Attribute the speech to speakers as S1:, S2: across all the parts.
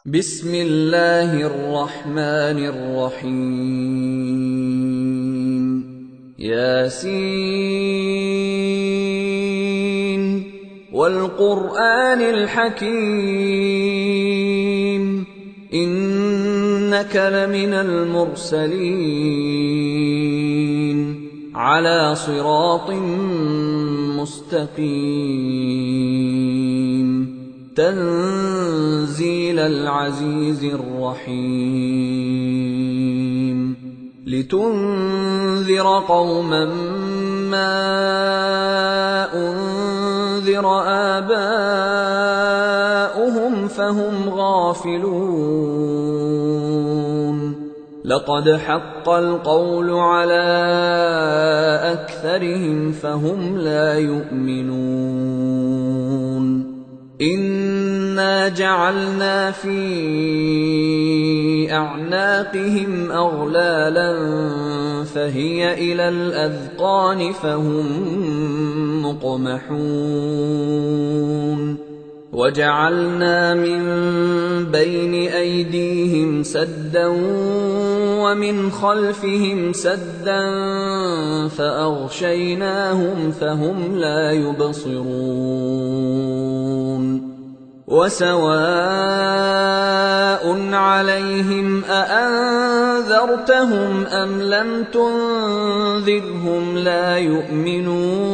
S1: بسم الله الرحمن الرحيم ياسين والقرآن الحكيم إنك لمن المرسلين على صراط مستقيم تنزيل العزيز الرحيم لتنذر قوما ما أنذر آباؤهم فهم غافلون لقد حق القول على أكثرهم فهم لا يؤمنون إنا جعلنا في أعناقهم أغلالا فهي إلى الأذقان فهم مقمحون وجعلنا من بين أيديهم سدا ومن خلفهم سدا فأغشيناهم فهم لا يبصرون وسواء عليهم أأنذرتهم أم لم تنذرهم لا يؤمنون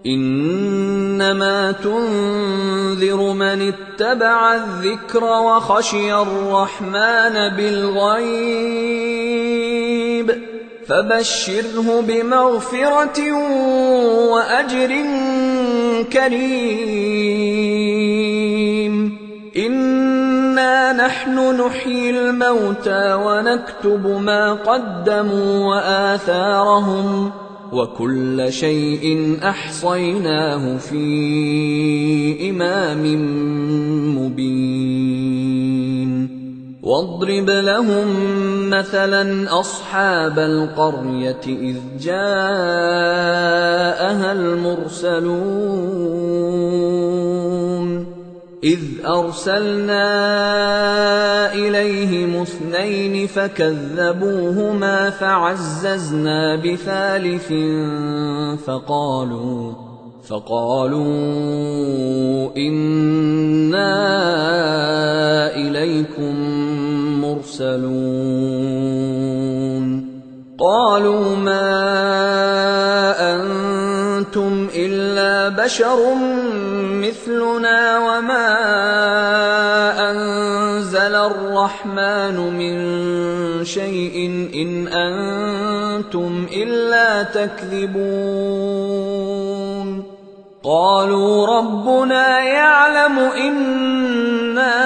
S1: إنما تنذر من اتبع الذكر وخشي الرحمن بالغيب فبشره بمغفرة وأجر كريم إنا نحن نحيي الموتى ونكتب ما قدموا وآثارهم وكل شيء أحصيناه في إمام مبين واضرب لهم مثلا أصحاب القرية إذ جاءها المرسلون إذ أرسلنا إليهم 2 فكذبوهما فعززنا بثالث فقالوا إنا إليكم مرسلون قالوا ما أنتم إلا بشر مثلنا وما أنزل الرحمن من شيء إن أنتم إلا تكذبون قالوا ربنا يعلم إنا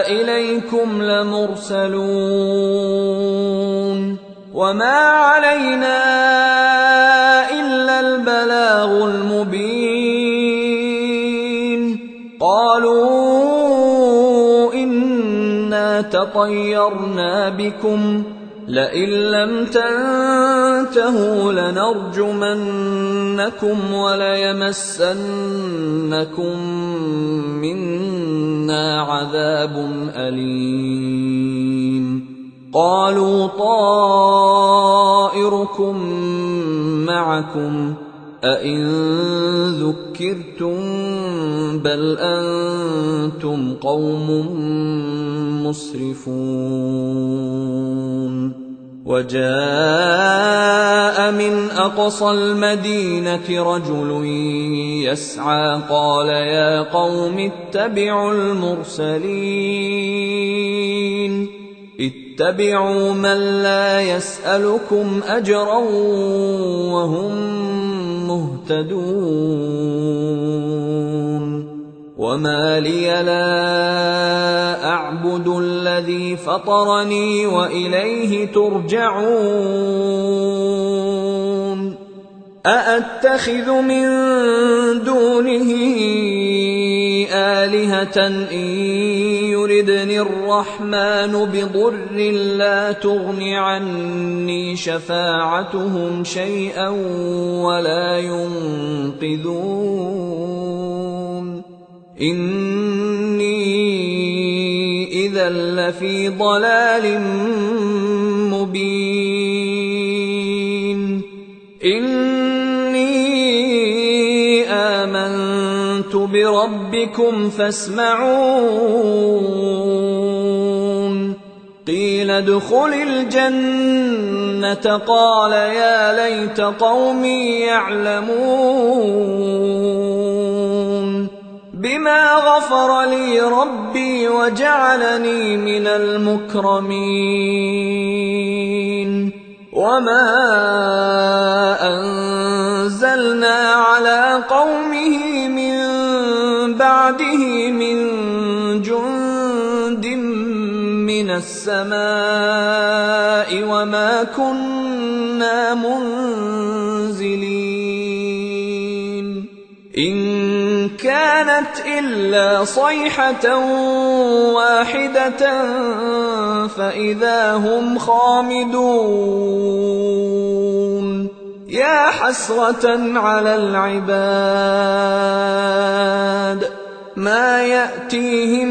S1: إليكم لمرسلون وما علينا إلا البلاغ المبين قالوا إنا تطيرنا بكم لئن لم تنتهوا لنرجمنكم وليمسنكم منا عذاب أليم قالوا طائركم معكم أئن ذكرتم بل أنتم قوم مسرفون وجاء من أقصى المدينة رجل يسعى قال يا قوم اتبعوا المرسلين اتبعوا من لا يسألكم أجرا وهم مهتدون وما لي لا أعبد الذي فطرني وإليه ترجعون أأتخذ من دونه آلهة إن يردني الرحمن بضر لا تغن عني شفاعتهم شيئا ولا ينقذون إني إذا لفي ضلال مبين إني آمنت بربكم فاسمعون قيل ادخل الجنة قال يا ليت قومي يعلمون بما غفر لي ربي وجعلني من المكرمين وما أنزلنا على قومه من بعده من جند من السماء وما كنا منزلين إن كانت إلا صيحة واحدة فإذا هم خامدون يا حسرة على العباد ما يأتيهم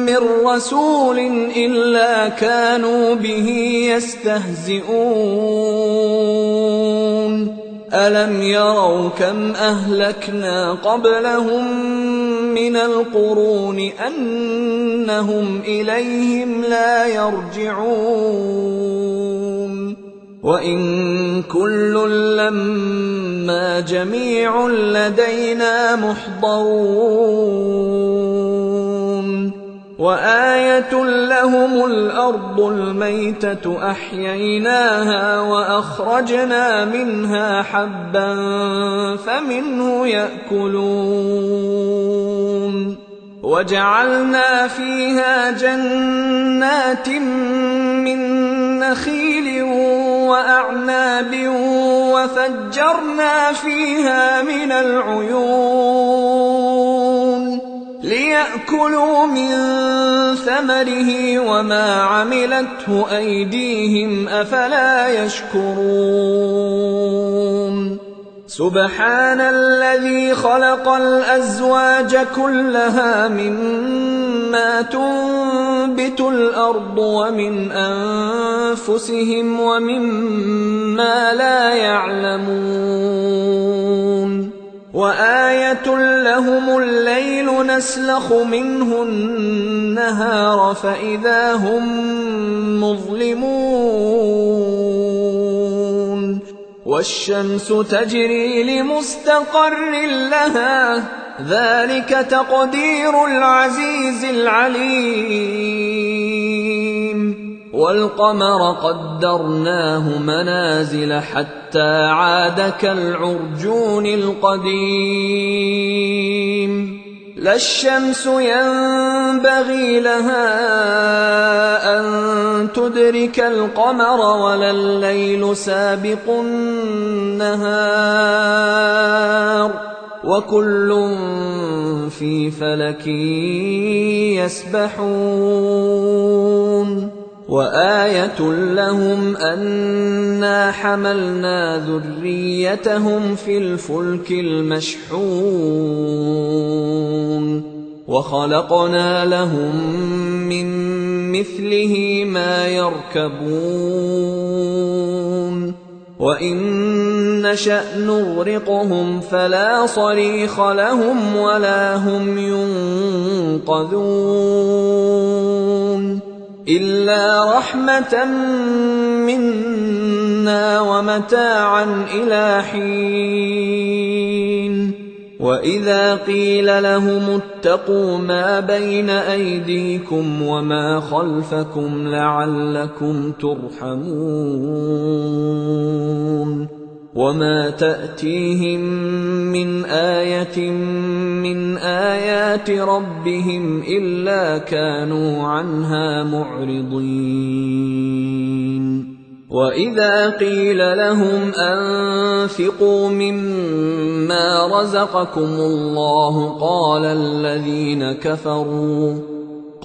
S1: من رسول إلا كانوا به يستهزئون ألم يروا كم أهلكنا قبلهم من القرون أنهم إليهم لا يرجعون وإن كل لما جميع لدينا محضرون وآية لهم الأرض الميتة أحييناها وأخرجنا منها حبا فمنه يأكلون وجعلنا فيها جنات من نخيل وأعناب وفجرنا فيها من العيون ليأكلوا من ثمره وما عملته أيديهم أفلا يشكرون سبحان الذي خلق الأزواج كلها مما تنبت الأرض ومن أنفسهم ومما لا يعلمون وآية لهم الليل نسلخ منه النهار فإذا هم مظلمون والشمس تجري لمستقر لها ذلك تقدير العزيز العليم والقمر قدرناه منازل حتى عاد كالعرجون القديم لا الشمس ينبغي لها أن تدرك القمر ولا الليل سابق النهار وكل في فلك يسبحون وآية لهم أنا حملنا ذريتهم في الفلك المشحون وخلقنا لهم من مثله ما يركبون وإن نشأ نغرقهم فلا صريخ لهم ولا هم ينقذون إلا رحمة منا ومتاعا إلى حين وإذا قيل لهم اتقوا ما بين أيديكم وما خلفكم لعلكم ترحمون وما تأتيهم من آية من آيات ربهم إلا كانوا عنها معرضين وإذا قيل لهم أنفقوا مما رزقكم الله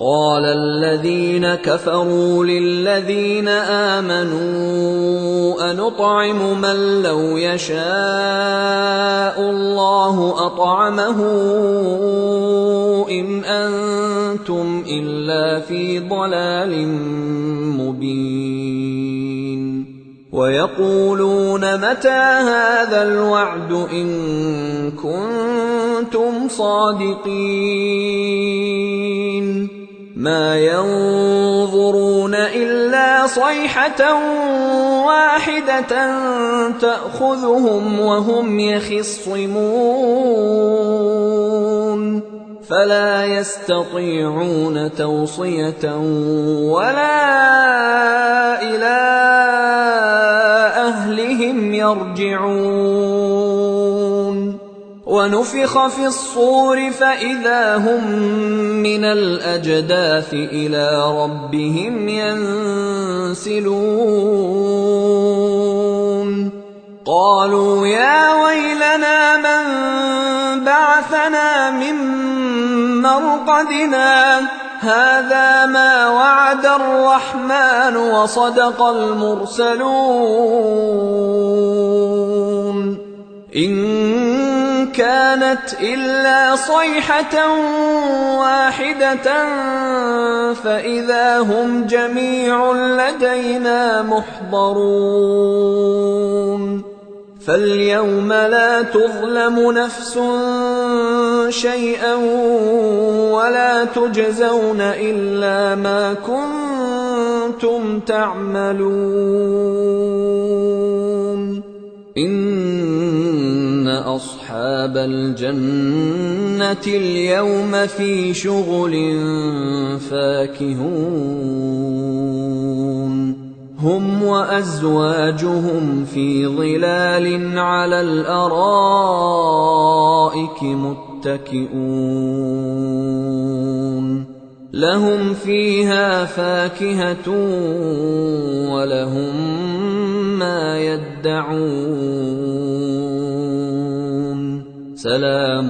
S1: قال الذين كفروا للذين آمنوا أنطعم من لو يشاء الله أطعمه إن أنتم إلا في ضلال مبين ويقولون متى هذا الوعد إن كنتم صادقين ما ينظرون إلا صيحة واحدة تأخذهم وهم يخصمون فلا يستطيعون توصية ولا إلى أهلهم يرجعون ونفخ في الصور فإذا هم من الأجداث إلى ربهم ينسلون قالوا يا ويلنا من بعثنا من مرقدنا هذا ما وعد الرحمن وصدق المرسلون إن كانت إلا صيحة واحدة فإذا هم جميع لدينا محضرون فاليوم لا تظلم نفس شيئا ولا تجزون إلا ما كنتم تعملون إن أصحاب الجنة اليوم في شغل فاكهون هم وأزواجهم في ظلال على الأرائك متكئون لهم فيها فاكهة ولهم ما يدعون سلام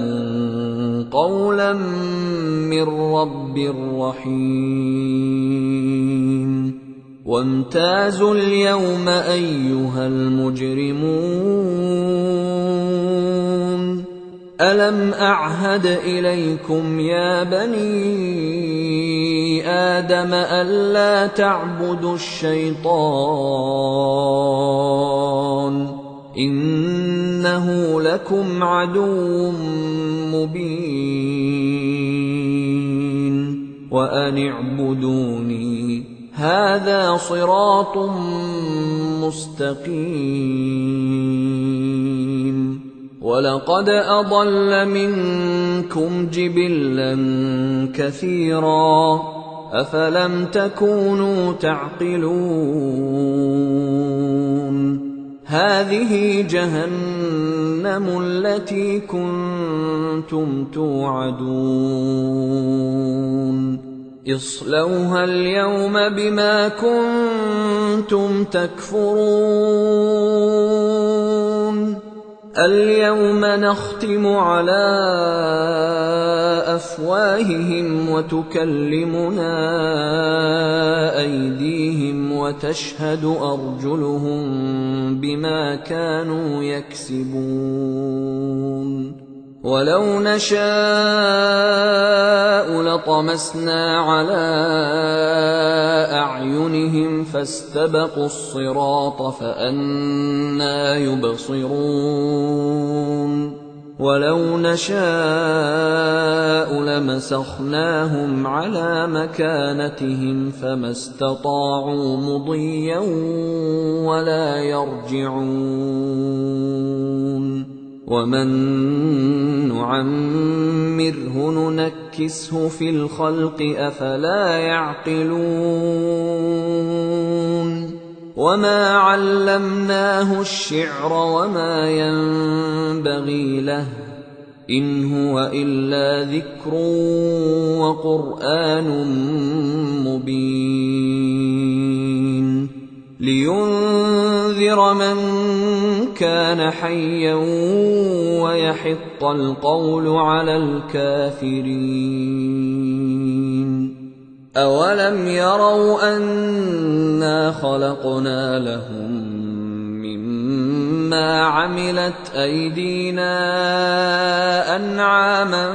S1: قولا من رب رحيم وامتازوا اليوم أيها المجرمون ألم أعهد إليكم يا بني آدم ألا تعبدوا الشيطان إنه لكم عدو مبين وأن اعبدوني هذا صراط مستقيم ولقد أضل منكم جبلا كثيرا أفلم تكونوا تعقلون هذه جهنم التي كنتم توعدون اصلوها اليوم بما كنتم تكفرون اليوم نختم على أفواههم وتكلمنا أيديهم وتشهد أرجلهم بما كانوا يكسبون ولو نشاء لطمسنا على أعينهم فاستبقوا الصراط فأنى يبصرون ولو نشاء لمسخناهم على مكانتهم فما استطاعوا مضيا ولا يرجعون ومن نعمره ننكسه في الخلق أفلا يعقلون وما علمناه الشعر وما ينبغي له إن هو إلا ذكر وقرآن مبين لينذر من كان حيا ويحق القول على الكافرين أَوَلَمْ يَرَوْا أَنَّا خَلَقْنَا لَهُم مِّمَّا عَمِلَتْ أَيْدِينَا أَنْعَامًا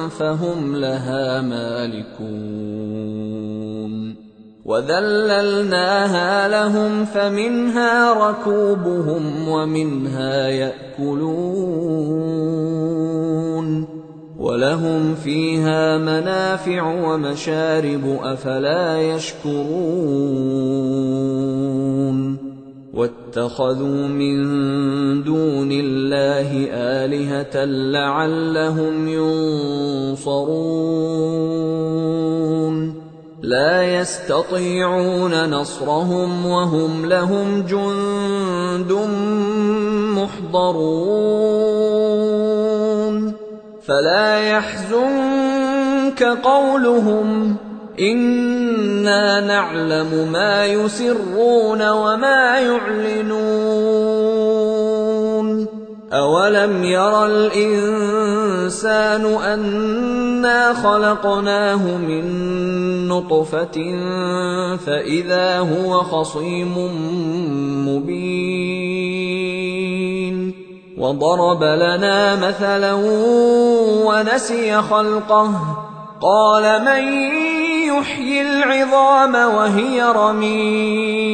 S1: فَهُمْ لَهَا مَالِكُونَ وَذَلَّلْنَاهَا لَهُمْ فَمِنْهَا رَكُوبُهُمْ وَمِنْهَا يَأْكُلُونَ وَلَهُمْ فِيهَا مَنَافِعُ وَمَشَارِبُ أَفَلَا يَشْكُرُونَ وَاتَّخَذُوا مِن دُونِ اللَّهِ آلِهَةً لَّعَلَّهُمْ يُنصَرُونَ لَا يَسْتَطِيعُونَ نَصْرَهُمْ وَهُمْ لَهُمْ جُندٌ مُّحْضَرُونَ فَلَا يَحْزُنكَ قَوْلُهُمْ إِنَّا نَعْلَمُ مَا يُسِرُّونَ وَمَا يُعْلِنُونَ أَوَلَمْ يَرَ الْإِنسَانُ أَنَّا خَلَقْنَاهُ مِن نُّطْفَةٍ فَإِذَا هُوَ خَصِيمٌ مُّبِينٌ وَضَرَبَ لَنَا مَثَلًا وَنَسِيَ خَلْقَهُ قَالَ مَن يُحْيِي الْعِظَامَ وَهِيَ رَمِيمٌ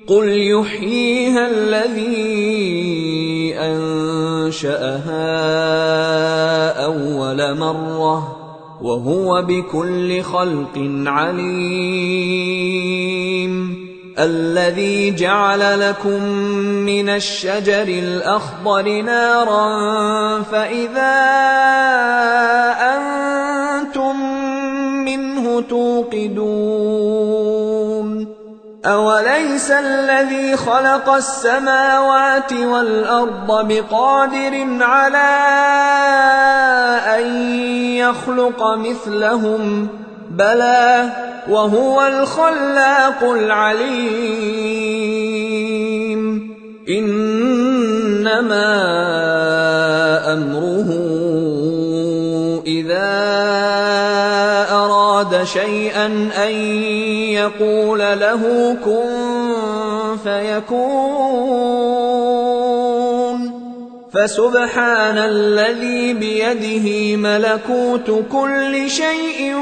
S1: قُلْ يُحْيِيهَا الَّذِي أَنشَأَهَا أَوَّلَ مَرَّةٍ وَهُوَ بِكُلِّ خَلْقٍ عَلِيمٌ الَّذِي جَعَلَ لَكُم مِّنَ الشَّجَرِ الْأَخْضَرِ نَارًا فَإِذَا أَنتُم مِّنْهُ تُوقِدُونَ أَوَلَيْسَ الَّذِي خَلَقَ السَّمَاوَاتِ وَالْأَرْضَ بِقَادِرٍ عَلَىٰ أَن يَخْلُقَ مِثْلَهُم بَلَىٰ وَهُوَ الْخَلَّاقُ الْعَلِيمُ إِنَّمَا أَمْرُهُ إِذَا أَرَادَ شَيْئًا أَن يَقُولَ لَهُ كُن فَيَكُونُ فَسُبْحَانَ الَّذِي بِيَدِهِ مَلَكُوتُ كُلِّ شَيْءٍ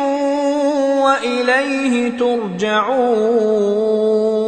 S1: وَإِلَيْهِ تُرْجَعُونَ